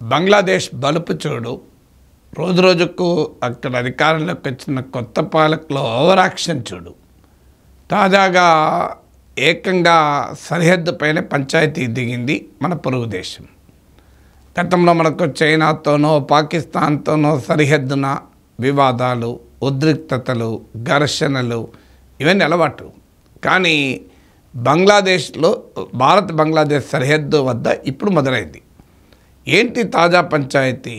బంగ్లాదేశ్ బలుపు చూడు రోజు రోజుకు అక్కడ అధికారంలోకి వచ్చిన కొత్త పాలకులు ఓవర్ యాక్షన్ చూడు. తాజాగా ఏకంగా సరిహద్దు పైన పంచాయతీ దిగింది మన పొరుగు దేశం. గతంలో మనకు చైనాతోనో పాకిస్తాన్తోనో సరిహద్దున వివాదాలు, ఉద్రిక్తతలు, ఘర్షణలు ఇవన్నీ అలవాటు. కానీ బంగ్లాదేశ్లో బంగ్లాదేశ్ సరిహద్దు వద్ద ఇప్పుడు మొదలైంది. ఏంటి తాజా పంచాయతీ?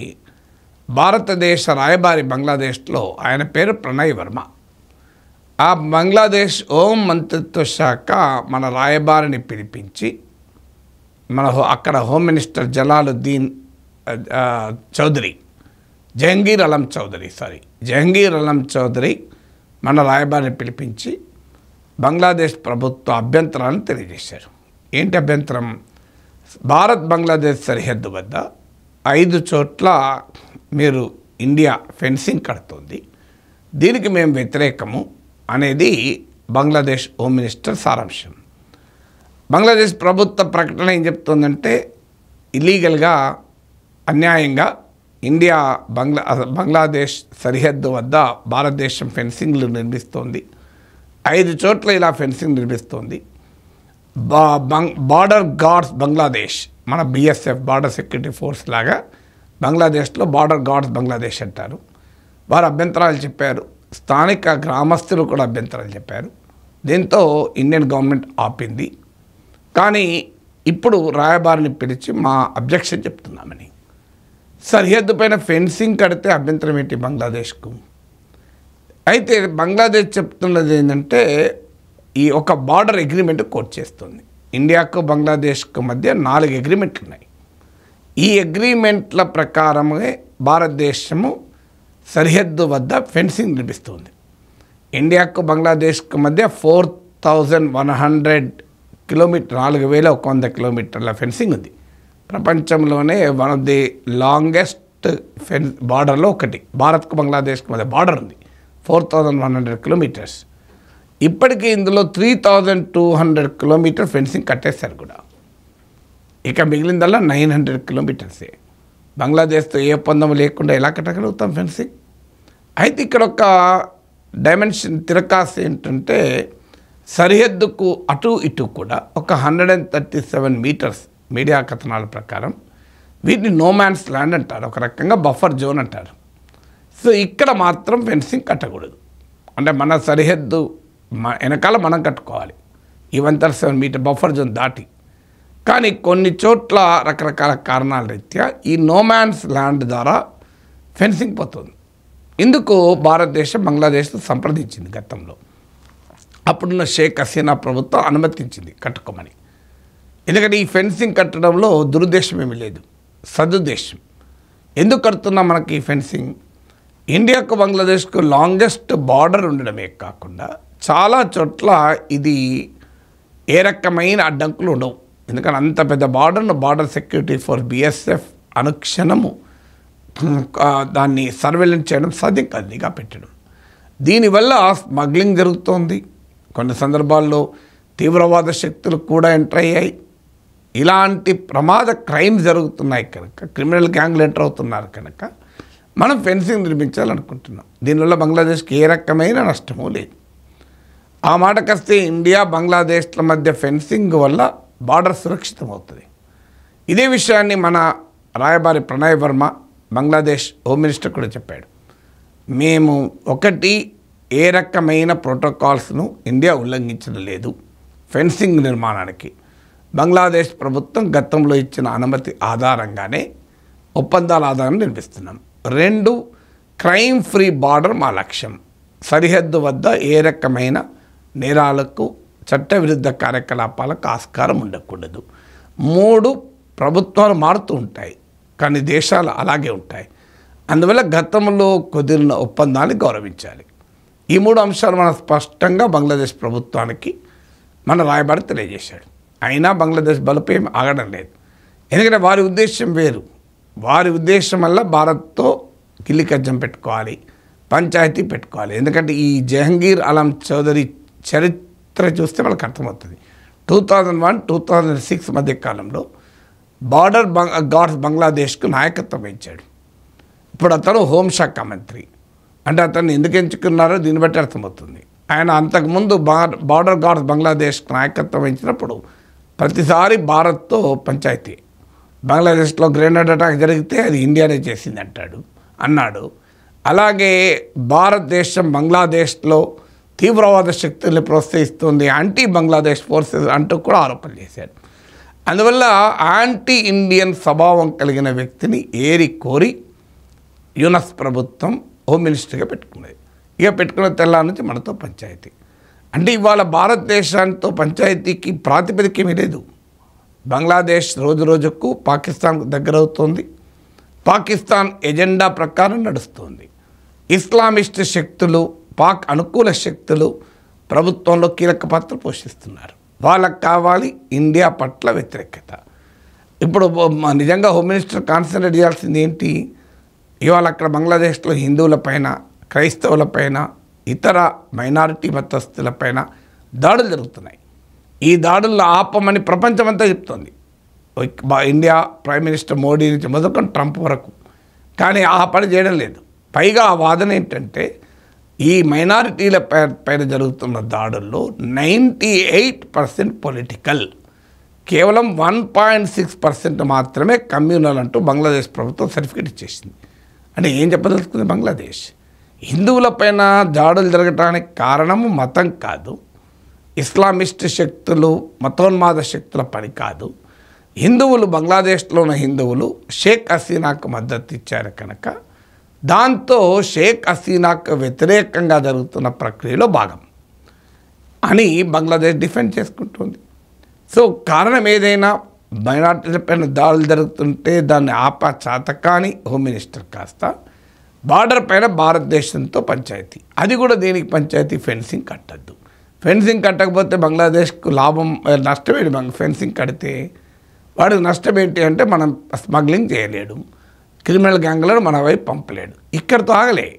భారతదేశ రాయబారి బంగ్లాదేశ్లో ఆయన పేరు ప్రణయ్ వర్మ. ఆ బంగ్లాదేశ్ హోం మంత్రిత్వ శాఖ మన రాయబారిని పిలిపించి అక్కడ హోమ్ మినిస్టర్ జలాలుద్దీన్ జహంగీర్ అలం చౌదరి మన రాయబారిని పిలిపించి బంగ్లాదేశ్ ప్రభుత్వ అభ్యంతరాలను తెలియజేశారు. ఏంటి అభ్యంతరం? బంగ్లాదేశ్ సరిహద్దు వద్ద 5 చోట్ల మీరు ఇండియా ఫెన్సింగ్ కడుతుంది, దీనికి మేము వ్యతిరేకము అనేది బంగ్లాదేశ్ హోమ్ మినిస్టర్ సారాంశం. బంగ్లాదేశ్ ప్రభుత్వ ప్రకటన ఏం చెప్తుందంటే, ఇల్లీగల్గా అన్యాయంగా ఇండియా బంగ్లాదేశ్ సరిహద్దు వద్ద భారతదేశం ఫెన్సింగ్లు నిర్మిస్తోంది. 5 చోట్ల ఇలా ఫెన్సింగ్ నిర్మిస్తోంది. బార్డర్ గార్డ్స్ బంగ్లాదేశ్, మన బిఎస్ఎఫ్ బార్డర్ సెక్యూరిటీ ఫోర్స్ లాగా బంగ్లాదేశ్లో బార్డర్ గార్డ్స్ బంగ్లాదేశ్ అంటారు. వారు అభ్యంతరాలు చెప్పారు. స్థానిక గ్రామస్తులు కూడా అభ్యంతరాలు చెప్పారు. దీంతో ఇండియన్ గవర్నమెంట్ ఆపింది. కానీ ఇప్పుడు రాయబారిని పిలిచి మా అబ్జెక్షన్ చెప్తున్నామని. సరిహద్దు పైన ఫెన్సింగ్ కడితే అభ్యంతరం ఏంటి బంగ్లాదేశ్కు? అయితే బంగ్లాదేశ్ చెప్తున్నది ఏంటంటే, ఈ ఒక బార్డర్ అగ్రిమెంట్ కోట్ చేస్తుంది. ఇండియాకు బంగ్లాదేశ్కు మధ్య 4 అగ్రిమెంట్లు ఉన్నాయి. ఈ అగ్రిమెంట్ల ప్రకారమే భారతదేశము సరిహద్దు వద్ద ఫెన్సింగ్ నిర్మిస్తుంది. ఇండియాకు బంగ్లాదేశ్కు మధ్య 4100 కిలోమీటర్ 4100 కిలోమీటర్ల ఫెన్సింగ్ ఉంది. ప్రపంచంలోనే వన్ ఆఫ్ ది లాంగెస్ట్ బార్డర్లో ఒకటి. భారత్కు బంగ్లాదేశ్కు మధ్య బార్డర్ ఉంది 4100 కిలోమీటర్స్. ఇప్పటికీ ఇందులో 3200 కిలోమీటర్ ఫెన్సింగ్ కట్టేశారు కూడా. ఇక మిగిలిందల్లా 900 కిలోమీటర్సే. బంగ్లాదేశ్తో ఏ ఒప్పందం లేకుండా ఎలా కట్టగలుగుతాం ఫెన్సింగ్? అయితే ఇక్కడ ఒక డైమెన్షన్ తిరకాసు ఏంటంటే, సరిహద్దుకు అటు ఇటు కూడా ఒక 137 మీటర్స్ మీడియా కథనాల ప్రకారం వీటిని నోమాన్స్ ల్యాండ్ అంటారు, ఒక రకంగా బఫర్ జోన్ అంటారు. సో ఇక్కడ మాత్రం ఫెన్సింగ్ కట్టకూడదు. అంటే మన సరిహద్దు వెనకాల మనం కట్టుకోవాలి ఈ 137 మీటర్ బఫర్ జోన్ దాటి. కానీ కొన్ని చోట్ల రకరకాల కారణాల రీత్యా ఈ నోమాన్స్ ల్యాండ్ ద్వారా ఫెన్సింగ్ పోతుంది. ఇందుకు భారతదేశం బంగ్లాదేశ్తో సంప్రదించింది గతంలో. అప్పుడున్న షేక్ హసీనా ప్రభుత్వం అనుమతించింది కట్టుకోమని. ఎందుకంటే ఈ ఫెన్సింగ్ కట్టడంలో దురుద్దేశం ఏమీ లేదు, సదుద్దేశం. ఎందుకు కడుతున్నాం మనకి ఈ ఫెన్సింగ్? ఇండియాకు బంగ్లాదేశ్కు లాంగెస్ట్ బార్డర్ ఉండడమే కాకుండా చాలా చోట్ల ఇది ఏ రకమైన అడ్డంకులు ఉండవు. ఎందుకంటే అంత పెద్ద బార్డర్ సెక్యూరిటీ ఫోర్స్ బిఎస్ఎఫ్ అనుక్షణము దాన్ని సర్వేలెన్స్ చేయడం సాధ్యం కాదు, నిఘా పెట్టడం. దీనివల్ల స్మగ్లింగ్ జరుగుతోంది. కొన్ని సందర్భాల్లో తీవ్రవాద శక్తులు కూడా ఎంటర్ అయ్యాయి. ఇలాంటి ప్రమాద క్రైమ్స్ జరుగుతున్నాయి కనుక, క్రిమినల్ గ్యాంగ్లు ఎంటర్ అవుతున్నారు కనుక మనం ఫెన్సింగ్ నిర్మించాలనుకుంటున్నాం. దీనివల్ల బంగ్లాదేశ్కి ఏ రకమైన నష్టమూ లేదు. ఆ మాటకొస్తే ఇండియా బంగ్లాదేశ్ల మధ్య ఫెన్సింగ్ వల్ల బార్డర్ సురక్షితమవుతుంది. ఇదే విషయాన్ని మన రాయబారి ప్రణయ్ వర్మ బంగ్లాదేశ్ హోమ్ మినిస్టర్ కూడా చెప్పాడు. మేము ఏ రకమైన ప్రోటోకాల్స్ను ఇండియా ఉల్లంఘించడం లేదు. ఫెన్సింగ్ నిర్మాణానికి బంగ్లాదేశ్ ప్రభుత్వం గతంలో ఇచ్చిన అనుమతి ఆధారంగానే ఒప్పందాల ఆధారం నిర్మిస్తున్నాం. 2 క్రైమ్ ఫ్రీ బార్డర్ మా లక్ష్యం. సరిహద్దు వద్ద ఏ రకమైన నేరాలకు, చట్టవిరుద్ధ కార్యకలాపాలకు ఆస్కారం ఉండకూడదు. 3 ప్రభుత్వాలు మారుతూ ఉంటాయి, కానీ దేశాలు అలాగే ఉంటాయి. అందువల్ల గతంలో కుదిరిన ఒప్పందాన్ని గౌరవించాలి. ఈ 3 అంశాలు మనం స్పష్టంగా బంగ్లాదేశ్ ప్రభుత్వానికి మన రాయబారి తెలియజేశాడు. అయినా బంగ్లాదేశ్ బలుపు ఏమి ఆగడం లేదు. ఎందుకంటే వారి ఉద్దేశం వేరు. వారి ఉద్దేశం వల్ల భారత్తో కిల్లికజ్జం పెట్టుకోవాలి, పంచాయతీ పెట్టుకోవాలి. ఎందుకంటే ఈ జహంగీర్ అలం చౌదరి చరిత్ర చూస్తే వాళ్ళకి అర్థమవుతుంది. 2001-2006 మధ్య కాలంలో బార్డర్ గార్డ్స్ బంగ్లాదేశ్కు నాయకత్వం వహించాడు. ఇప్పుడు అతను హోంశాఖ మంత్రి. అంటే అతన్ని ఎందుకు ఎంచుకున్నారో దీన్ని బట్టి అర్థమవుతుంది. ఆయన అంతకుముందు బార్డర్ గార్డ్స్ బంగ్లాదేశ్కు నాయకత్వం వహించినప్పుడు ప్రతిసారి భారత్తో పంచాయతీ. బంగ్లాదేశ్లో గ్రెనేడ్ అటాక్ జరిగితే అది ఇండియానే చేసింది అన్నాడు. అలాగే భారతదేశం బంగ్లాదేశ్లో తీవ్రవాద శక్తుల్ని ప్రోత్సహిస్తుంది, యాంటీ బంగ్లాదేశ్ ఫోర్సెస్ అంటూ కూడా ఆరోపణలు చేశాడు. అందువల్ల యాంటీ ఇండియన్ స్వభావం కలిగిన వ్యక్తిని ఏరి కోరి యూనస్ ప్రభుత్వం హోమ్ మినిస్టర్గా పెట్టుకున్నది. పెట్టుకున్న తెల్లారి నుంచి మనతో పంచాయతీ. అంటే ఇవాళ భారతదేశంతో పంచాయతీకి ప్రాతిపదిక ఏమీ లేదు. బంగ్లాదేశ్ రోజు రోజుకు పాకిస్తాన్కు దగ్గరవుతోంది. పాకిస్తాన్ ఎజెండా ప్రకారం నడుస్తుంది. ఇస్లామిస్ట్ శక్తులు, పాక్ అనుకూల శక్తులు ప్రభుత్వంలో కీలక పాత్ర పోషిస్తున్నారు. వాళ్ళకు కావాలి ఇండియా పట్ల వ్యతిరేకత. ఇప్పుడు నిజంగా హోమ్ మినిస్టర్ కాన్సన్ట్రేట్ చేయాల్సింది ఏంటి? ఇవాళ అక్కడ బంగ్లాదేశ్లో హిందువులపైన, క్రైస్తవులపైన, ఇతర మైనారిటీ మతస్థులపైన దాడులు జరుగుతున్నాయి. ఈ దాడులను ఆపమని ప్రపంచమంతా చెప్తోంది. ఇండియా ప్రైమ్ మినిస్టర్ మోడీ నుంచి మొదలుకొని ట్రంప్ వరకు. కానీ ఆ పని చేయడం లేదు. పైగా ఆ వాదన ఏంటంటే ఈ మైనారిటీల పైన జరుగుతున్న దాడుల్లో 98% పొలిటికల్, కేవలం 1.6% మాత్రమే కమ్యూనల్ అంటూ బంగ్లాదేశ్ ప్రభుత్వం సర్టిఫికేట్ ఇచ్చేసింది. అంటే ఏం చెప్పదలుచుకుంది బంగ్లాదేశ్? హిందువులపైన దాడులు జరగటానికి కారణము మతం కాదు, ఇస్లామిస్ట్ శక్తులు, మతోన్మాద శక్తుల పని కాదు. హిందువులు, బంగ్లాదేశ్లో ఉన్న హిందువులు షేక్ హసీనాకు మద్దతు ఇచ్చారు కనుక దాంతో షేక్ హసీనాకు వ్యతిరేకంగా జరుగుతున్న ప్రక్రియలో భాగం అని బంగ్లాదేశ్ డిఫెండ్ చేసుకుంటుంది. సో కారణం ఏదైనా మైనార్టీలపైన దాడులు జరుగుతుంటే దాన్ని చాతకాని హోమ్ మినిస్టర్ కాస్త బార్డర్ పైన భారతదేశంతో పంచాయతీ. అది కూడా దేనికి పంచాయతీ? ఫెన్సింగ్ కట్టద్దు. ఫెన్సింగ్ కట్టకపోతే బంగ్లాదేశ్కు నష్టమేంటి? ఫెన్సింగ్ కడితే వాడికి నష్టం ఏంటి అంటే మనం స్మగ్లింగ్ చేయలేడు, క్రిమినల్ గ్యాంగ్లను మన వైపు పంపలేడు. ఇక్కడితో ఆగలే.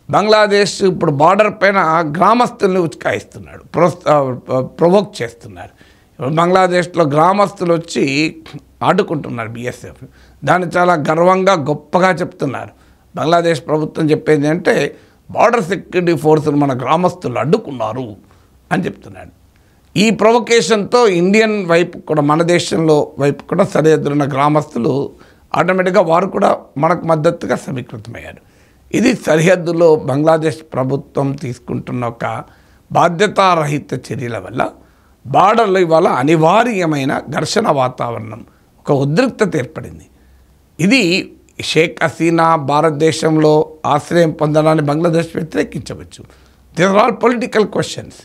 బంగ్లాదేశ్ ఇప్పుడు బార్డర్ పైన గ్రామస్తుల్ని ఉచ్కాయిస్తున్నాడు, ప్రొవోక్ చేస్తున్నారు. ఇప్పుడు బంగ్లాదేశ్లో గ్రామస్తులు వచ్చి ఆడుకుంటున్నారు బిఎస్ఎఫ్. దాన్ని చాలా గర్వంగా గొప్పగా చెప్తున్నారు. బంగ్లాదేశ్ ప్రభుత్వం చెప్పేది అంటే బార్డర్ సెక్యూరిటీ ఫోర్సులు మన గ్రామస్తులు అడ్డుకున్నారు అని చెప్తున్నాడు. ఈ ప్రొవొకేషన్తో ఇండియన్ వైపు కూడా, మన దేశంలో వైపు కూడా సరిహద్దులున్న గ్రామస్తులు ఆటోమేటిక్గా వారు కూడా మనకు మద్దతుగా సమీకృతమయ్యారు. ఇది సరిహద్దులో బంగ్లాదేశ్ ప్రభుత్వం తీసుకుంటున్న ఒక బాధ్యతారహిత చర్యల వల్ల బార్డర్లో ఇవాళ అనివార్యమైన ఘర్షణ వాతావరణం, ఒక ఉద్రిక్తత ఏర్పడింది. ఇది షేక్ హసీనా భారతదేశంలో ఆశ్రయం పొందడాన్ని బంగ్లాదేశ్ వ్యతిరేకించవచ్చు. These are all political questions.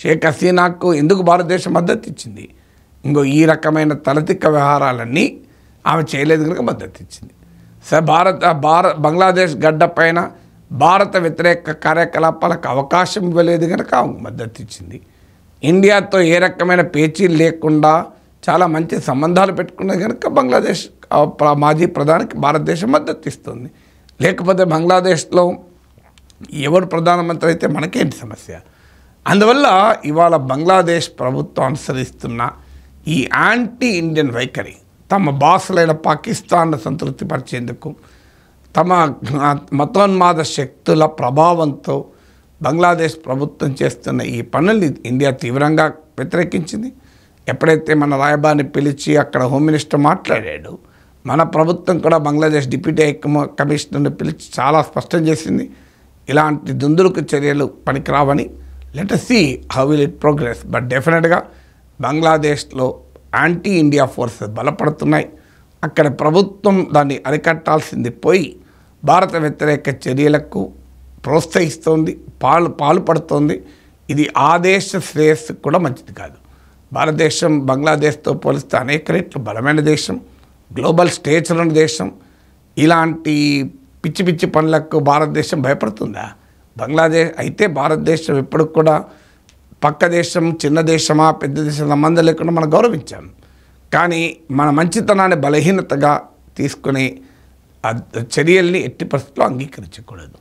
Sheikh హసీనాకు ఎందుకు భారతదేశం మద్దతు ఇచ్చింది? ఈ రకమైన తలతిక్క వ్యవహారాలన్నీ ఆమె చేయలేదు కనుక మద్దతు ఇచ్చింది. బంగ్లాదేశ్ గడ్డ పైన భారత వ్యతిరేక కార్యకలాపాలకు అవకాశం ఇవ్వలేదు కనుక ఆమెకు మద్దతు ఇచ్చింది. ఇండియాతో ఏ రకమైన పేచీలు లేకుండా చాలా మంచి సంబంధాలు పెట్టుకున్నది కనుక బంగ్లాదేశ్ మాజీ ప్రధానికి భారతదేశం మద్దతు ఇస్తుంది. లేకపోతే బంగ్లాదేశ్లో ఎవరు ప్రధానమంత్రి అయితే మనకేంటి సమస్య? అందువల్ల ఇవాళ బంగ్లాదేశ్ ప్రభుత్వం అనుసరిస్తున్న ఈ యాంటీ ఇండియన్ వైఖరి, తమ బాసులైన పాకిస్తాన్ను సంతృప్తిపరిచేందుకు, తమ మతోన్మాద శక్తుల ప్రభావంతో బంగ్లాదేశ్ ప్రభుత్వం చేస్తున్న ఈ పనుల్ని ఇండియా తీవ్రంగా వ్యతిరేకించింది. ఎప్పుడైతే మన రాయబారిని పిలిచి అక్కడ హోమ్ మినిస్టర్ మాట్లాడాడు, మన ప్రభుత్వం కూడా బంగ్లాదేశ్ డిప్యూటీ కమిషనర్ని పిలిచి చాలా స్పష్టం చేసింది, ఇలాంటి దుందుడుకు చర్యలు పనికిరావని. Let us see how will it progress. But డెఫినెట్గా బంగ్లాదేశ్లో యాంటీ ఇండియా ఫోర్సెస్ బలపడుతున్నాయి. అక్కడ ప్రభుత్వం దాన్ని అరికట్టాల్సింది పోయి భారత వ్యతిరేక చర్యలకు ప్రోత్సహిస్తోంది, పాల్పడుతోంది. ఇది ఆ దేశ శ్రేయస్సు కూడా మంచిది కాదు. భారతదేశం బంగ్లాదేశ్తో పోలిస్తే అనేక రెట్లు బలమైన దేశం, గ్లోబల్ స్టేజ్లో ఉన్న దేశం. ఇలాంటి పిచ్చి పిచ్చి పనులకు భారతదేశం భయపడుతుందా? బంగ్లాదేశ్ అయితే భారతదేశం ఎప్పుడు కూడా పక్క దేశం, చిన్న దేశమా పెద్ద దేశం సంబంధం లేకుండా మనం గౌరవించాం. కానీ మన మంచితనాన్ని బలహీనతగా తీసుకునే చర్యల్ని ఎట్టి పరిస్థితుల్లో అంగీకరించకూడదు.